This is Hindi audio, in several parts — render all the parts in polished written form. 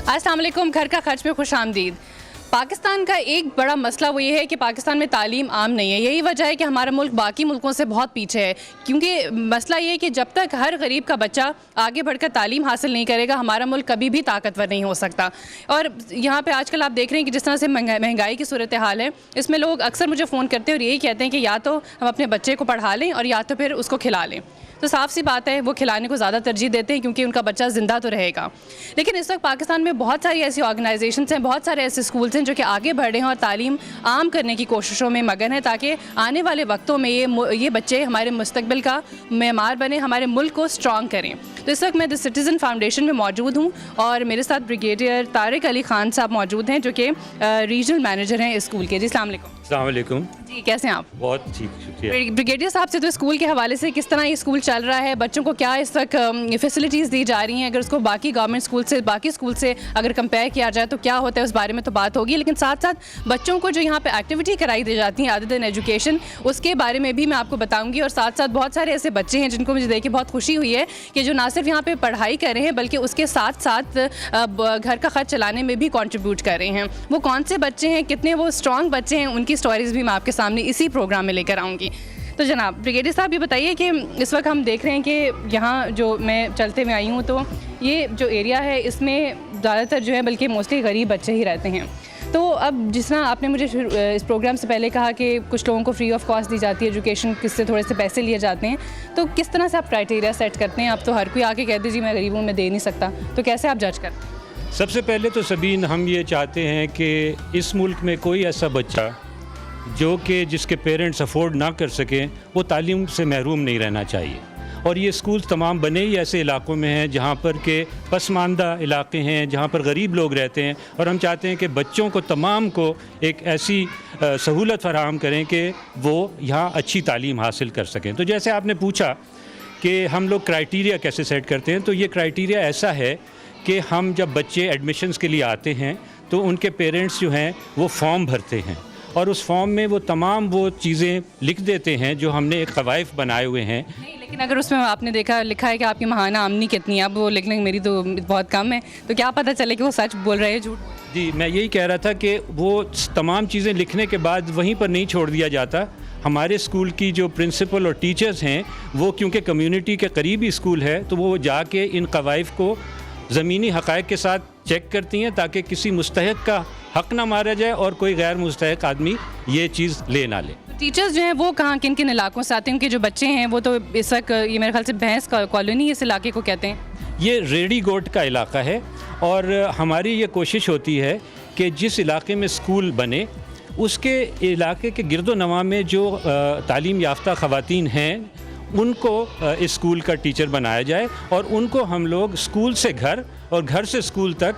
अस्सलाम वालेकुम। घर का खर्च में खुश आमदीद। पाकिस्तान का एक बड़ा मसला वो ये है कि पाकिस्तान में तालीम आम नहीं है। यही वजह है कि हमारा मुल्क बाकी मुल्कों से बहुत पीछे है, क्योंकि मसला ये है कि जब तक हर गरीब का बच्चा आगे बढ़कर तालीम हासिल नहीं करेगा, हमारा मुल्क कभी भी ताकतवर नहीं हो सकता। और यहाँ पे आजकल आप देख रहे हैं कि जिस तरह से महंगाई की सूरत हाल है, इसमें लोग अक्सर मुझे फ़ोन करते हैं और यही कहते हैं कि या तो हम अपने बच्चे को पढ़ा लें और या तो फिर उसको खिला लें। तो साफ़ सी बात है, वो खिलाने को ज़्यादा तरजीह देते हैं क्योंकि उनका बच्चा ज़िंदा तो रहेगा। लेकिन इस वक्त पाकिस्तान में बहुत सारी ऐसी ऑर्गेनाइजेशंस हैं, बहुत सारे ऐसे स्कूल्स हैं जो कि आगे बढ़ रहे हैं और तालीम आम करने की कोशिशों में मगन है, ताकि आने वाले वक्तों में ये बच्चे हमारे मुस्तकबिल का मेमार बने, हमारे मुल्क को स्ट्रॉन्ग करें। तो इस वक्त मैं द सिटीज़न फाउंडेशन में मौजूद हूँ और मेरे साथ ब्रिगेडियर तारिक अली ख़ान साहब मौजूद हैं, जो कि रीजनल मैनेजर हैं इस स्कूल के। जी अस्सलाम वालेकुम। जी, कैसे हैं आप? बहुत ठीक, शुक्रिया। ब्रिगेडियर साहब से तो स्कूल के हवाले से किस तरह ये स्कूल चल रहा है, बच्चों को क्या इस वक्त फैसिलिटीज़ दी जा रही हैं, अगर उसको बाकी गवर्नमेंट स्कूल से बाकी स्कूल से अगर कंपेयर किया जाए तो क्या होता है, उस बारे में तो बात होगी। लेकिन साथ साथ बच्चों को जो यहाँ पे एक्टिविटी कराई दी जाती है अदर देन एजुकेशन, उसके बारे में भी मैं आपको बताऊँगी। और साथ साथ बहुत सारे ऐसे बच्चे हैं जिनको मुझे देख के बहुत खुशी हुई है कि जो ना सिर्फ यहाँ पर पढ़ाई कर रहे हैं बल्कि उसके साथ साथ घर का खर्च चलाने में भी कॉन्ट्रीब्यूट कर रहे हैं। वो कौन से बच्चे हैं, कितने वो स्ट्रॉन्ग बच्चे हैं, उनकी स्टोरीज़ भी मैं आपके सामने इसी प्रोग्राम में लेकर आऊँगी। तो जनाब ब्रिगेडियर साहब, ये बताइए कि इस वक्त हम देख रहे हैं कि यहाँ जो मैं चलते में आई हूँ, तो ये जो एरिया है इसमें ज़्यादातर जो है बल्कि मोस्टली गरीब बच्चे ही रहते हैं। तो अब जिस तरह आपने मुझे इस प्रोग्राम से पहले कहा कि कुछ लोगों को फ्री ऑफ कॉस्ट दी जाती है एजुकेशन, किससे थोड़े से पैसे लिए जाते हैं, तो किस तरह से आप क्राइटेरिया सेट करते हैं? आप तो हर कोई आके कह दीजिए मैं गरीब हूँ, मैं दे नहीं सकता, तो कैसे आप जज करते हैं? सबसे पहले तो सबीन, हम ये चाहते हैं कि इस मुल्क में कोई ऐसा बच्चा जो कि जिसके पेरेंट्स अफोर्ड ना कर सकें, वो तालीम से महरूम नहीं रहना चाहिए। और ये स्कूल तमाम बने ही ऐसे इलाकों में हैं जहाँ पर के पसमानदा इलाके हैं, जहाँ पर गरीब लोग रहते हैं, और हम चाहते हैं कि बच्चों को तमाम को एक ऐसी सहूलत फराहम करें कि वो यहाँ अच्छी तालीम हासिल कर सकें। तो जैसे आपने पूछा कि हम लोग क्राइटेरिया कैसे सेट करते हैं, तो ये क्राइटेरिया ऐसा है कि हम जब बच्चे एडमिशन्स के लिए आते हैं तो उनके पेरेंट्स जो हैं वो फॉर्म भरते हैं और उस फॉर्म में वो तमाम वो चीज़ें लिख देते हैं जो हमने एक कवायद बनाए हुए हैं। नहीं, लेकिन अगर उसमें आपने लिखा है कि आपकी महाना आमदनी कितनी है, अब वो लिखने की मेरी तो बहुत कम है, तो क्या पता चले कि वो सच बोल रहे हैं झूठ? जी, मैं यही कह रहा था कि वो तमाम चीज़ें लिखने के बाद वहीं पर नहीं छोड़ दिया जाता। हमारे स्कूल की जो प्रिंसिपल और टीचर्स हैं वो, क्योंकि कम्युनिटी के करीबी स्कूल है, तो वो जाके इन कवायद को ज़मीनी हक़ाइक़ के साथ चेक करती हैं ताकि किसी मुस्तहिक़ का हक़ ना मारा जाए और कोई गैर मुस्तहिक़ आदमी ये चीज़ ले ना ले। टीचर्स जो हैं वो कहाँ, किन किन इलाकों से आते हैं? उनके जो बच्चे हैं वो तो इस वक्त ये मेरे ख्याल से भैंस कॉलोनी इस इलाके को कहते हैं। ये रेडी गोट का इलाका है और हमारी ये कोशिश होती है कि जिस इलाके में स्कूल बने उसके इलाके के गिरदो नवा में जो तालीम याफ्ता ख़वातीन हैं उनको इस स्कूल का टीचर बनाया जाए और उनको हम लोग स्कूल से घर और घर से स्कूल तक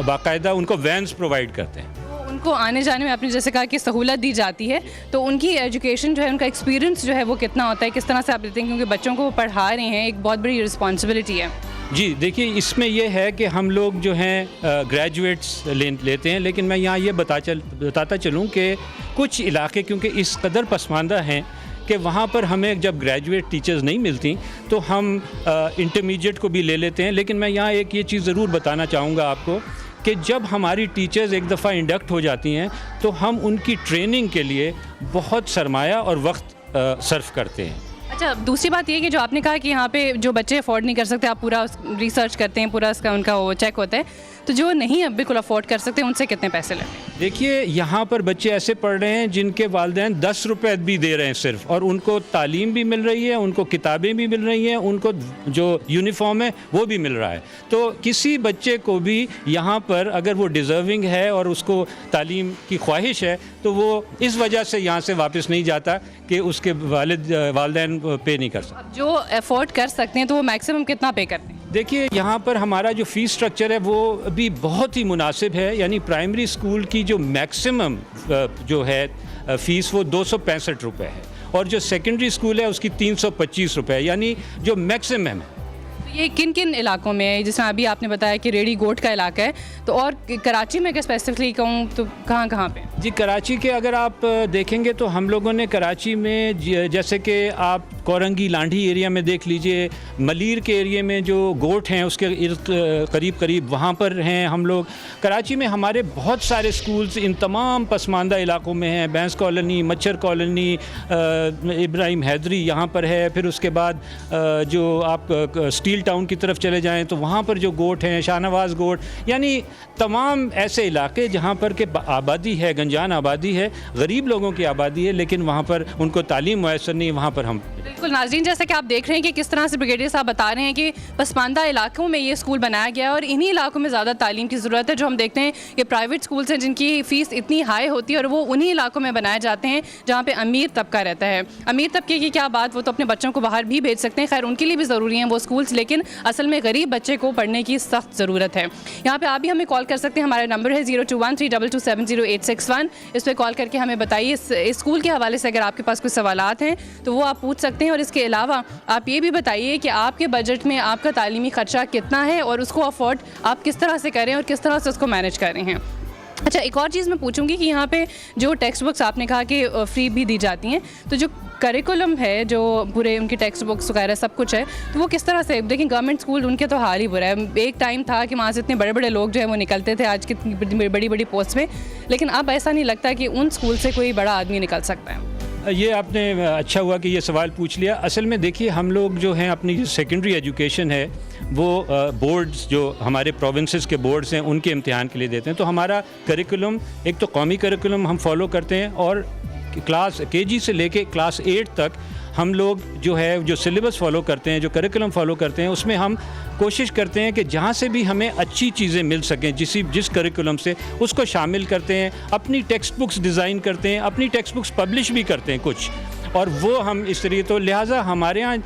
बाकायदा उनको वैन्स प्रोवाइड करते हैं। तो उनको आने जाने में आपने जैसे कहा कि सहूलत दी जाती है, तो उनकी एजुकेशन जो है, उनका एक्सपीरियंस जो है वो कितना होता है, किस तरह से आप देते हैं? क्योंकि बच्चों को वो पढ़ा रहे हैं, एक बहुत बड़ी रिस्पॉन्सिबिलिटी है। जी देखिए, इसमें यह है कि हम लोग जो हैं ग्रेजुएट्स लेते हैं, लेकिन मैं यहाँ ये बताता चलूँ कि कुछ इलाके क्योंकि इस कदर पसमानदा हैं कि वहाँ पर हमें जब ग्रेजुएट टीचर्स नहीं मिलती तो हम इंटरमीडिएट को भी ले लेते हैं। लेकिन मैं यहाँ एक ये चीज़ ज़रूर बताना चाहूँगा आपको कि जब हमारी टीचर्स एक दफ़ा इंडक्ट हो जाती हैं तो हम उनकी ट्रेनिंग के लिए बहुत सरमाया और वक्त सर्फ करते हैं। अच्छा, दूसरी बात ये कि जो आपने कहा कि यहाँ पे जो बच्चे अफोर्ड नहीं कर सकते, आप पूरा रिसर्च करते हैं, पूरा उनका वो चेक होता है, तो जो नहीं अब बिल्कुल अफोर्ड कर सकते उनसे कितने पैसे लेते हैं? देखिए, यहाँ पर बच्चे ऐसे पढ़ रहे हैं जिनके वालिदैन 10 रुपये भी दे रहे हैं सिर्फ, और उनको तालीम भी मिल रही है, उनको किताबें भी मिल रही हैं, उनको जो यूनिफॉर्म है वो भी मिल रहा है। तो किसी बच्चे को भी यहाँ पर अगर वो डिज़र्विंग है और उसको तालीम की ख्वाहिश है तो वो इस वजह से यहाँ से वापस नहीं जाता कि उसके वालिदैन पे नहीं कर सकते। जो अफोर्ड कर सकते हैं तो वो मैक्सिमम कितना पे करते हैं? देखिए, यहाँ पर हमारा जो फ़ीस स्ट्रक्चर है वो भी बहुत ही मुनासिब है। यानी प्राइमरी स्कूल की जो मैक्सिमम जो है फ़ीस वो 265 रुपये है और जो सेकेंडरी स्कूल है उसकी 325 रुपये, यानी जो मैक्सिमम है। ये किन किन इलाकों में है? जैसे अभी आपने बताया कि रेडी गोट का इलाका है, तो और कराची में अगर स्पेसिफिकली कहूँ तो कहाँ कहाँ पे? जी, कराची के अगर आप देखेंगे तो हम लोगों ने कराची में जैसे कि आप कोरंगी लांढी एरिया में देख लीजिए, मलीर के एरिया में जो गोट हैं उसके करीब करीब वहाँ पर हैं हम लोग। कराची में हमारे बहुत सारे स्कूल्स इन तमाम पसमानदा इलाकों में हैं। बैंस कॉलोनी, मच्छर कॉलोनी, इब्राहिम हैदरी यहाँ पर है। फिर उसके बाद जो आप स्टील टाउन की तरफ चले जाएँ तो वहाँ पर जो गोट हैं, शाहनवाज गोट, यानी तमाम ऐसे इलाके जहाँ पर के आबादी है, गंजान आबादी है, गरीब लोगों की आबादी है, लेकिन वहाँ पर उनको तालीम मुयसर नहीं, वहाँ पर हम। बिल्कुल नाज़रीन, जैसा कि आप देख रहे हैं कि किस तरह से ब्रिगेडियर साहब बता रहे हैं कि पसमानदा इलाकों में ये स्कूल बनाया गया है और इन्हीं इलाकों में ज़्यादा तालीम की ज़रूरत है। जो हम देखते हैं कि प्राइवेट स्कूल्स हैं जिनकी फ़ीस इतनी हाई होती है और वो उन्हीं इलाकों में बनाए जाते हैं जहाँ पे अमीर तबका रहता है। अमीर तबके की क्या बात, वो तो अपने बच्चों को बाहर भी भेज सकते हैं, खैर उनके लिए भी ज़रूरी हैं वो स्कूल्स, लेकिन असल में गरीब बच्चे को पढ़ने की सख्त ज़रूरत है। यहाँ पर आप भी हमें कॉल कर सकते हैं, हमारा नंबर है 021322700861। इस पर कॉल करके हमें बताइए इस स्कूल के हवाले से अगर आपके पास कुछ सवालात हैं तो वो आप पूछ सकते हैं। और इसके अलावा आप ये भी बताइए कि आपके बजट में आपका तालीमी खर्चा कितना है और उसको अफोर्ड आप किस तरह से करें और किस तरह से उसको मैनेज कर रहे हैं। अच्छा, एक और चीज़ मैं पूछूंगी कि यहाँ पे जो टेक्स्ट बुक्स आपने कहा कि फ्री भी दी जाती हैं, तो जो करिकुलम है, जो पूरे उनकी टेक्स्ट बुक्स वगैरह सब कुछ है, तो वो किस तरह से, देखिए गवर्नमेंट स्कूल उनके तो हाल ही बुरा है। एक टाइम था कि वहाँ से इतने बड़े बड़े लोग जो है वो निकलते थे आज की बड़ी बड़ी पोस्ट में, लेकिन अब ऐसा नहीं लगता कि उन स्कूल से कोई बड़ा आदमी निकल सकता है। ये आपने अच्छा हुआ कि ये सवाल पूछ लिया। असल में देखिए, हम लोग जो हैं अपनी जो सेकेंडरी एजुकेशन है वो बोर्ड्स, जो हमारे प्रोविंसेस के बोर्ड्स हैं, उनके इम्तिहान के लिए देते हैं। तो हमारा करिकुलम, एक तो कौमी करिकुलम हम फॉलो करते हैं और क्लास KG से लेके क्लास 8 तक हम लोग जो सिलेबस फॉलो करते हैं, जो करिकुलम फॉलो करते हैं, उसमें हम कोशिश करते हैं कि जहाँ से भी हमें अच्छी चीज़ें मिल सकें जिस करिकुलम से, उसको शामिल करते हैं। अपनी टेक्स्ट बुक्स डिज़ाइन करते हैं, अपनी टेक्स्ट बुक्स पब्लिश भी करते हैं कुछ, और वो हम इस तरीके, तो लिहाजा हमारे यहाँ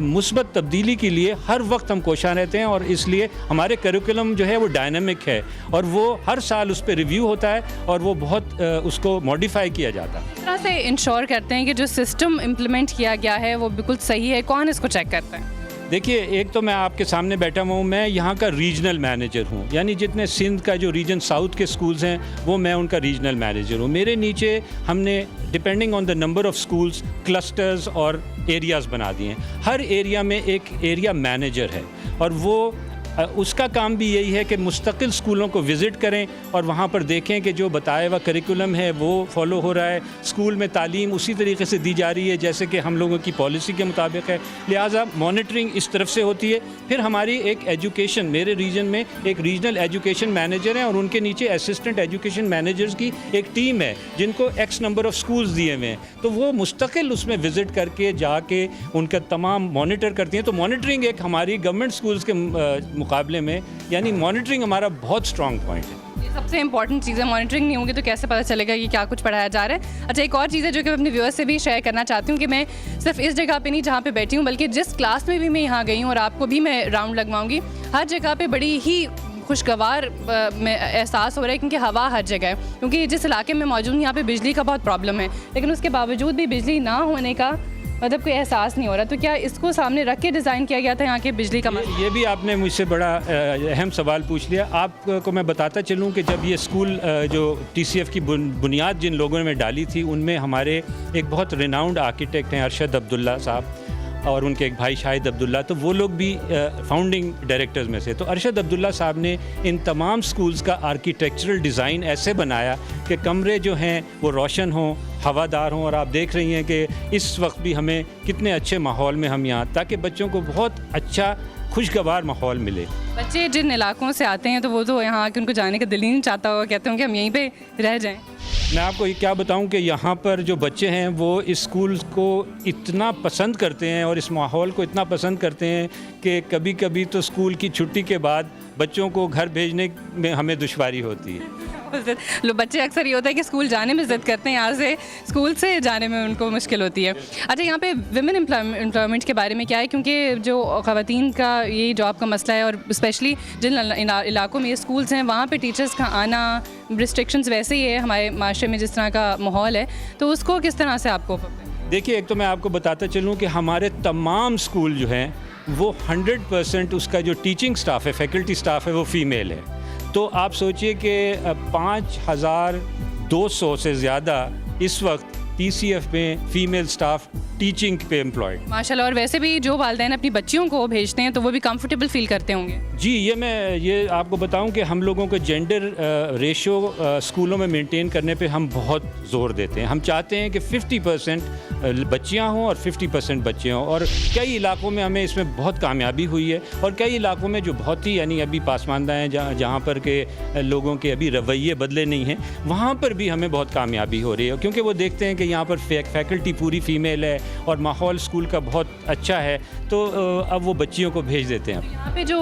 मुस्बत तब्दीली के लिए हर वक्त हम कोशिश रहते हैं और इसलिए हमारे करिकुलम जो है वो डायनामिक है और वो हर साल उस पर रिव्यू होता है और वो बहुत उसको मॉडिफाई किया जाता है। किस तरह से इंश्योर करते हैं कि जो सिस्टम इम्प्लीमेंट किया गया है वो बिल्कुल सही है? कौन इसको चेक करता है? देखिए, एक तो मैं आपके सामने बैठा हुआ हूँ, मैं यहाँ का रीजनल मैनेजर हूँ, यानी जितने सिंध का जो रीजन साउथ के स्कूल्स हैं वो मैं उनका रीजनल मैनेजर हूँ। मेरे नीचे हमने depending on the number of schools clusters और एरियाज़ बना दिए हैं। हर एरिया में एक एरिया मैनेजर है और वो उसका काम भी यही है कि मुस्तकिल स्कूलों को विज़िट करें और वहाँ पर देखें कि जो बताया हुआ करिकुलम है वो फॉलो हो रहा है, स्कूल में तालीम उसी तरीके से दी जा रही है जैसे कि हम लोगों की पॉलिसी के मुताबिक है। लिहाजा मॉनिटरिंग इस तरफ से होती है। फिर हमारी एक एजुकेशन, मेरे रीजन में एक रीजनल एजुकेशन मैनेजर हैं और उनके नीचे असिस्टेंट एजुकेशन मैनेजर्स की एक टीम है जिनको X नंबर ऑफ़ स्कूल्स दिए हुए हैं, तो वो मुस्तकिल उसमें विज़िट करके जाके उनका तमाम मॉनिटर करती हैं। तो मॉनिटरिंग एक हमारी गवर्नमेंट स्कूल्स के मुकाबले में, यानी मॉनिटरिंग हमारा बहुत स्ट्रॉन्ग पॉइंट है। ये सबसे इंपॉर्टेंट चीज़ है, मॉनिटरिंग नहीं होगी तो कैसे पता चलेगा कि क्या कुछ पढ़ाया जा रहा है। अच्छा, एक और चीज़ है जो कि मैं अपने व्यूअर्स से भी शेयर करना चाहती हूँ कि मैं सिर्फ इस जगह पे नहीं जहाँ पे बैठी हूँ, बल्कि जिस क्लास में भी मैं यहाँ गई हूँ और आपको भी मैं राउंड लगवाऊँगी, हर जगह पे बड़ी ही खुशगवार में एहसास हो रहा है क्योंकि हवा हर जगह है। क्योंकि जिस इलाके में मौजूद यहाँ पे बिजली का बहुत प्रॉब्लम है, लेकिन उसके बावजूद भी बिजली ना होने का मतलब कोई एहसास नहीं हो रहा। तो क्या इसको सामने रख के डिज़ाइन किया गया था यहाँ के बिजली का मसला? ये भी आपने मुझसे बड़ा अहम सवाल पूछ लिया। आपको मैं बताता चलूँ कि जब ये स्कूल जो TCF की बुनियाद जिन लोगों ने डाली थी उनमें हमारे एक बहुत रिनाउंड आर्किटेक्ट हैं अरशद अब्दुल्ला साहब और उनके एक भाई शाहिद अब्दुल्ला, तो वो लोग भी फाउंडिंग डायरेक्टर्स में से। तो अरशद अब्दुल्ला साहब ने इन तमाम स्कूल्स का आर्किटेक्चरल डिज़ाइन ऐसे बनाया कि कमरे जो हैं वो रोशन हों, हवादार हों, और आप देख रही हैं कि इस वक्त भी हमें कितने अच्छे माहौल में हम यहाँ, ताकि बच्चों को बहुत अच्छा खुशगवार माहौल मिले। बच्चे जिन इलाकों से आते हैं तो वो तो यहाँ आके उनको जाने का दिल ही नहीं चाहता होगा, कहते हैं कि हम यहीं पे रह जाएं। मैं आपको ये क्या बताऊं कि यहाँ पर जो बच्चे हैं वो इस स्कूल को इतना पसंद करते हैं और इस माहौल को इतना पसंद करते हैं कि कभी कभी तो स्कूल की छुट्टी के बाद बच्चों को घर भेजने में हमें दुश्वारी होती है। लो, बच्चे अक्सर ये होता है कि स्कूल जाने में ज़िद करते हैं, यहाँ से स्कूल से जाने में उनको मुश्किल होती है। अच्छा, यहाँ पे विमेन एम्प्लॉयमेंट के बारे में क्या है, क्योंकि जो ख़वातीन का ये जॉब का मसला है और स्पेशली जिन इलाकों में ये स्कूल्स हैं वहाँ पे टीचर्स का आना, रिस्ट्रिक्शंस वैसे ही है हमारे माशरे में जिस तरह का माहौल है, तो उसको किस तरह से आपको? देखिए, एक तो मैं आपको बताता चलूँ कि हमारे तमाम स्कूल जो हैं वो 100% उसका जो टीचिंग स्टाफ है, फैकल्टी स्टाफ है, वो फ़ीमेल है। तो आप सोचिए कि 5200 से ज़्यादा इस वक्त TCF में फ़ीमेल स्टाफ टीचिंग पे एम्प्लॉयड। माशाल्लाह। और वैसे भी जो वालिदैन अपनी बच्चियों को भेजते हैं तो वो भी कंफर्टेबल फील करते होंगे। जी, ये आपको बताऊं कि हम लोगों को जेंडर रेशो स्कूलों में मेंटेन करने पे हम बहुत ज़ोर देते हैं। हम चाहते हैं कि 50% बच्चियां हों और 50% बच्चे हों, और कई इलाकों में हमें इसमें बहुत कामयाबी हुई है, और कई इलाकों में जो बहुत ही यानी अभी पासमानदा हैं, जहाँ पर के लोगों के अभी रवैये बदले नहीं हैं, वहाँ पर भी हमें बहुत कामयाबी हो रही है, क्योंकि वो देखते हैं कि यहाँ पर फैकल्टी पूरी फ़ीमेल है और माहौल स्कूल का बहुत अच्छा है, तो अब वो बच्चियों को भेज देते हैं। यहाँ पे जो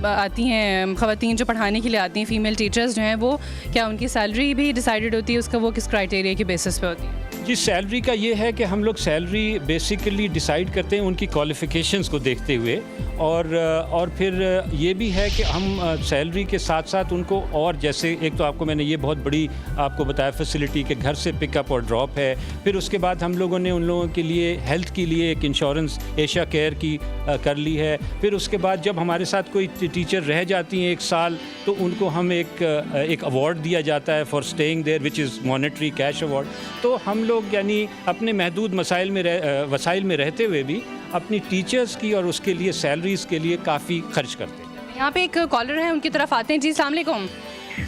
आती हैं ख़वातीन जो पढ़ाने के लिए आती हैं, फ़ीमेल टीचर्स जो हैं, वो क्या उनकी सैलरी भी डिसाइडेड होती है? उसका वो किस क्राइटेरिया के बेसिस पे होती है? जी, सैलरी का ये है कि हम लोग सैलरी बेसिकली डिसाइड करते हैं उनकी क्वालिफ़िकेशंस को देखते हुए, और फिर ये भी है कि हम सैलरी के साथ साथ उनको, और जैसे एक तो आपको मैंने ये बहुत बड़ी आपको बताया फैसिलिटी कि घर से पिकअप और ड्रॉप है, फिर उसके बाद हम लोगों ने उन लोगों के लिए हेल्थ के लिए एक इंश्योरेंस एशिया केयर की कर ली है। फिर उसके बाद जब हमारे साथ कोई टीचर रह जाती हैं 1 साल, तो उनको हम एक अवार्ड दिया जाता है for staying there, which is monetary cash award. तो हम लोग यानी अपने महदूद वसाइल में रहते हुए भी अपनी टीचर्स की और उसके लिए सैलरीज़ के लिए काफ़ी खर्च करते हैं। यहाँ पे एक कॉलर है, उनकी तरफ आते हैं। जी, अस्सलाम वालेकुम।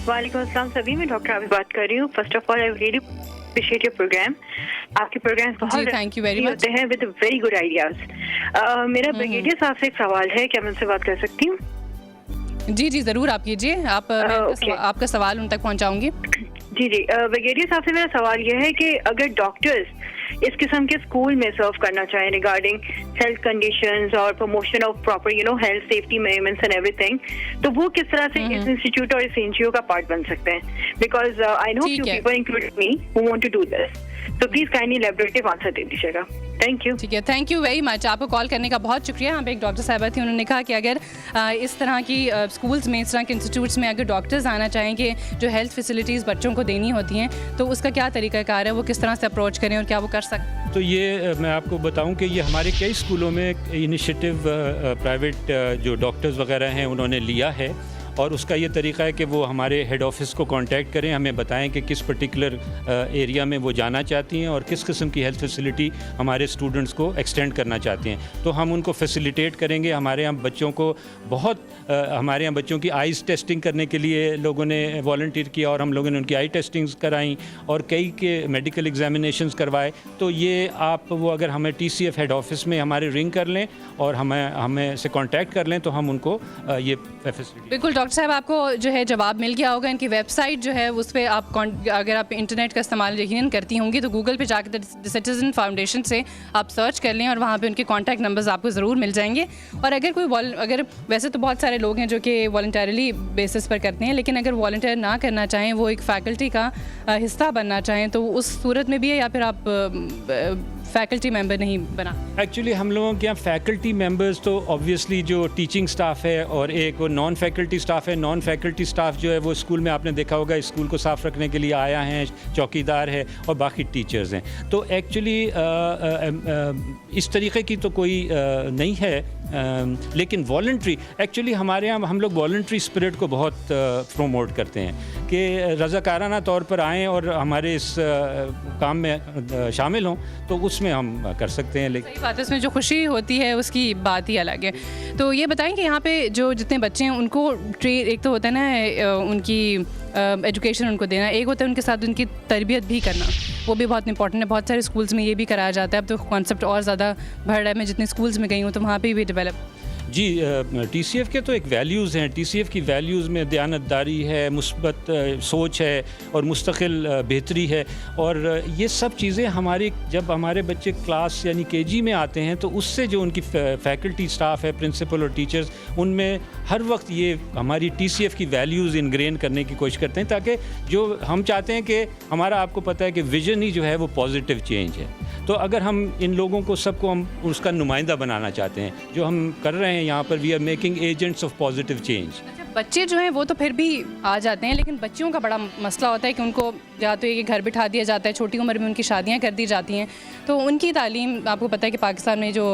वालेकुम अस्सलाम सभी, मैं डॉक्टर आबिद बात कर रही हूँ। First of all I really appreciate your program. आपके प्रोग्राम्स बहुत थैंक यू वेरी मच होते हैं विद वेरी गुड आइडियाज। मेरा ब्रिगेडियर साहब से एक सवाल है, क्या मैं उनसे बात कर सकती हूँ? जी जी, ज़रूर आप कीजिए। मैं आपका सवाल उन तक पहुँचाऊँगी। जी जी, ब्रिगेडियर साहब से मेरा सवाल यह है कि अगर डॉक्टर्स इस किस्म के स्कूल में सर्व करना चाहें रिगार्डिंग हेल्थ कंडीशंस और promotion of proper health safety measurements and everything, तो वो किस तरह से इस इंस्टीट्यूट और इस एनजीओ का पार्ट बन सकते हैं? Because I know few people including me who want to do this, तो प्लीज काइंडली एलैबोरेटिव आंसर दे दीजिएगा। Thank you. ठीक है, थैंक यू वेरी मच। आपको कॉल करने का बहुत शुक्रिया। यहाँ पे एक डॉक्टर साहिबा थी, उन्होंने कहा कि अगर इस तरह की स्कूल्स में, इस तरह के इंस्टीट्यूट्स में अगर डॉक्टर्स आना चाहें कि जो हेल्थ फैसिलिटीज़ बच्चों को देनी होती हैं, तो उसका क्या तरीक़ाकार है, वो किस तरह से अप्रोच करें और क्या वो कर सकते हैं? तो ये मैं आपको बताऊं कि ये हमारे कई स्कूलों में इनिशिएटिव प्राइवेट जो डॉक्टर्स वगैरह हैं उन्होंने लिया है, और उसका ये तरीका है कि वो हमारे हेड ऑफिस को कांटेक्ट करें, हमें बताएं कि किस पर्टिकुलर एरिया में वो जाना चाहती हैं और किस किस्म की हेल्थ फैसिलिटी हमारे स्टूडेंट्स को एक्सटेंड करना चाहती हैं, तो हम उनको फैसिलिटेट करेंगे। हमारे यहाँ बच्चों को हमारे यहाँ बच्चों की आइज़ टेस्टिंग करने के लिए लोगों ने वॉलंटियर किया, और हम लोगों ने उनकी आई टेस्टिंग्स कराई और कई के मेडिकल एग्जामिनेशंस करवाए। तो ये वो अगर हमें TCF हेड ऑफिस में हमारे रिंग कर लें और हमें से कांटेक्ट कर लें, तो हम उनको ये फैसिलिटी। बिल्कुल डॉक्टर साहब, आपको जो है जवाब मिल गया होगा। इनकी वेबसाइट जो है उस पर आप अगर आप इंटरनेट का इस्तेमाल यकीनन करती होंगी, तो गूगल पे जाकर द सिटीज़न फाउंडेशन से आप सर्च कर लें और वहाँ पे उनके कॉन्टैक्ट नंबर्स आपको ज़रूर मिल जाएंगे। और अगर वैसे तो बहुत सारे लोग हैं जो कि वॉलंटरली बेसिस पर करते हैं, लेकिन अगर वॉलंटियर ना करना चाहें, वो एक फ़ैकल्टी का हिस्सा बनना चाहें, तो उस सूरत में भी है, या फिर आप फैकल्टी मेंबर नहीं बना? एक्चुअली हम लोगों के यहाँ फैकल्टी मेंबर्स तो ऑब्वियसली जो टीचिंग स्टाफ है, और एक वो नॉन फैकल्टी स्टाफ है। नॉन फैकल्टी स्टाफ जो है वो स्कूल में आपने देखा होगा स्कूल को साफ़ रखने के लिए आया है, चौकीदार है, और बाकी टीचर्स हैं। तो एक्चुअली इस तरीके की तो कोई नहीं है, लेकिन वॉलंट्री एक्चुअली हमारे यहाँ हम लोग वॉलंट्री स्पिरिट को बहुत प्रोमोट करते हैं कि रज़ाकाराना तौर पर आएँ और हमारे इस काम में शामिल हों, तो उसमें हम कर सकते हैं। लेकिन सही बात है, उसमें जो खुशी होती है उसकी बात ही अलग है। तो ये बताएं कि यहाँ पे जो जितने बच्चे हैं उनको एक तो होता है ना उनकी एजुकेशन उनको देना, एक होता है उनके साथ उनकी तरबियत भी करना, वो भी बहुत इंपॉर्टेंट है। बहुत सारे स्कूल्स में ये भी कराया जाता है। अब तो कॉन्सेप्ट और ज़्यादा बढ़ रहा है। मैं जितने स्कूल्स में गई हूँ तो वहाँ पे भी डेवलप। जी, TCF के तो एक वैल्यूज़ हैं। TCF की वैल्यूज़ में दयानतदारी है, मुस्बत सोच है और मुस्तकिल बेहतरी है, और ये सब चीज़ें हमारी जब हमारे बच्चे क्लास यानी KG में आते हैं, तो उससे जो उनकी फैकल्टी स्टाफ है, प्रिंसिपल और टीचर्स, उनमें हर वक्त ये हमारी TCF की वैल्यूज़ इनग्रेन करने की कोशिश करते हैं, ताकि जो हम चाहते हैं कि हमारा, आपको पता है कि विजन ही जो है वो पॉजिटिव चेंज है। तो अगर हम इन लोगों को सबको हम उसका नुमाइंदा बनाना चाहते हैं, जो हम कर रहे हैं यहाँ पर, we are making agents of positive change. बच्चे जो हैं वो तो फिर भी आ जाते हैं, लेकिन बच्चियों का बड़ा मसला होता है कि उनको या तो ये घर बिठा दिया जाता है, छोटी उम्र में उनकी शादियां कर दी जाती हैं, तो उनकी तालीम, आपको पता है कि पाकिस्तान में जो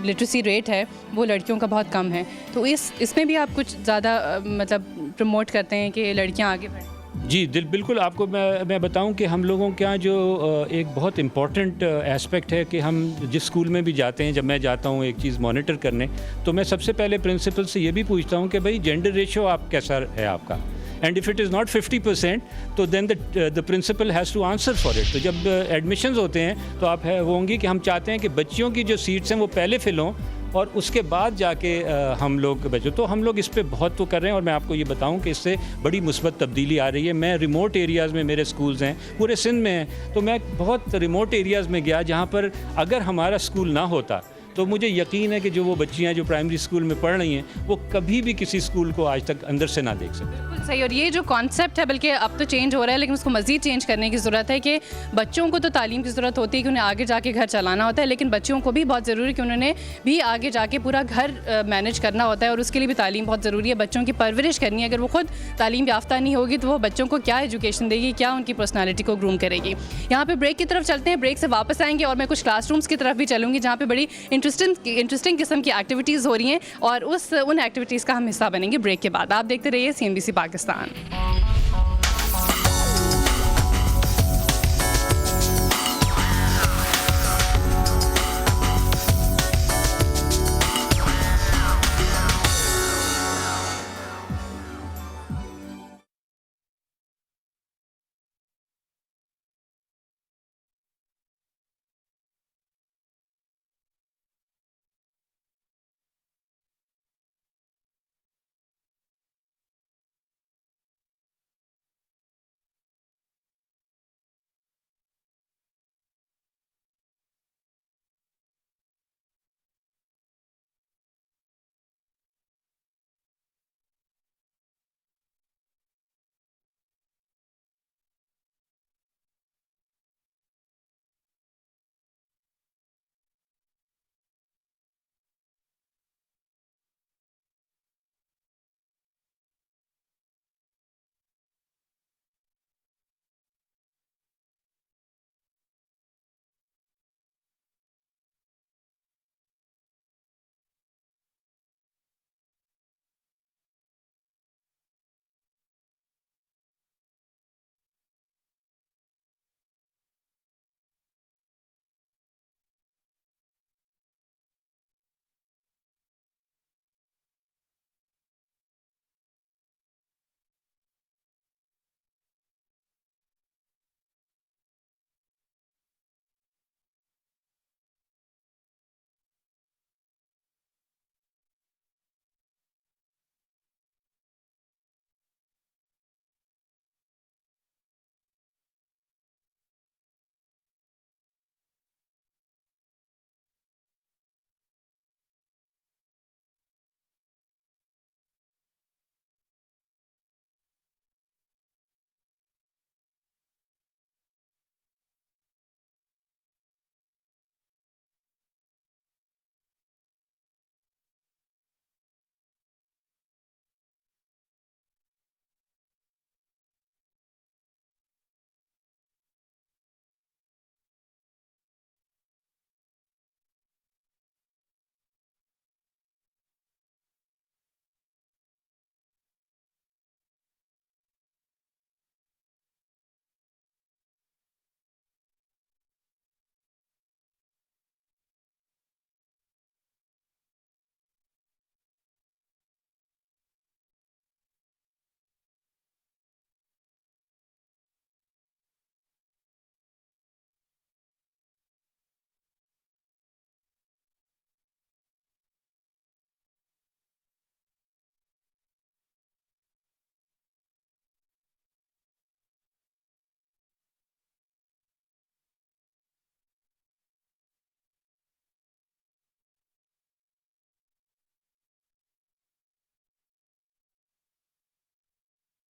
लिटरेसी रेट है वो लड़कियों का बहुत कम है, तो इसमें भी आप कुछ ज़्यादा मतलब प्रमोट करते हैं कि लड़कियां आगे बढ़ें? जी बिल्कुल आपको मैं बताऊं कि हम लोगों के यहाँ जो एक बहुत इम्पॉर्टेंट एस्पेक्ट है कि हम जिस स्कूल में भी जाते हैं, जब मैं जाता हूं एक चीज़ मॉनिटर करने, तो मैं सबसे पहले प्रिंसिपल से ये भी पूछता हूं कि भाई जेंडर रेशो आप कैसा है आपका, and if it is not 50% तो then the principal has to answer for it. तो जब एडमिशन्स होते हैं तो आप होंगी कि हम चाहते हैं कि बच्चियों की जो सीट्स हैं वो पहले फिल हों और उसके बाद जाके हम लोग बचो। तो हम लोग इस पे बहुत तो कर रहे हैं और मैं आपको ये बताऊं कि इससे बड़ी मुस्बत तब्दीली आ रही है। मैं रिमोट एरियाज़ में, मेरे स्कूल्स हैं पूरे सिंध में हैं, तो मैं बहुत रिमोट एरियाज़ में गया जहाँ पर अगर हमारा स्कूल ना होता तो मुझे यकीन है कि जो वो बच्चियाँ जो प्राइमरी स्कूल में पढ़ रही हैं वो कभी भी किसी स्कूल को आज तक अंदर से ना देख सकते। बिल्कुल सही। और ये जो कॉन्सेप्ट है बल्कि अब तो चेंज हो रहा है, लेकिन उसको मज़ीद चेंज करने की ज़रूरत है कि बच्चों को तो तालीम की ज़रूरत होती है कि उन्हें आगे जाके घर चलाना होता है, लेकिन बच्चियों को भी बहुत ज़रूरी है कि उन्होंने भी आगे जाके पूरा घर मैनेज करना होता है और उसके लिए भी तालीम बहुत ज़रूरी है। बच्चों की परवरिश करनी है। अगर वो खुद तालीम याफ्ता नहीं होगी तो वो बच्चों को क्या एजुकेशन देगी, क्या उनकी पर्सनैलिटी को ग्रूम करेगी। यहाँ पे ब्रेक की तरफ चलते हैं, ब्रेक से वापस आएंगे और मैं कुछ क्लासरूम्स की तरफ भी चलूँगी जहाँ पे बड़ी इंटरेस्टिंग किस्म की एक्टिविटीज़ हो रही हैं और उन एक्टिविटीज़ का हम हिस्सा बनेंगे ब्रेक के बाद। आप देखते रहिए CNBC पाकिस्तान।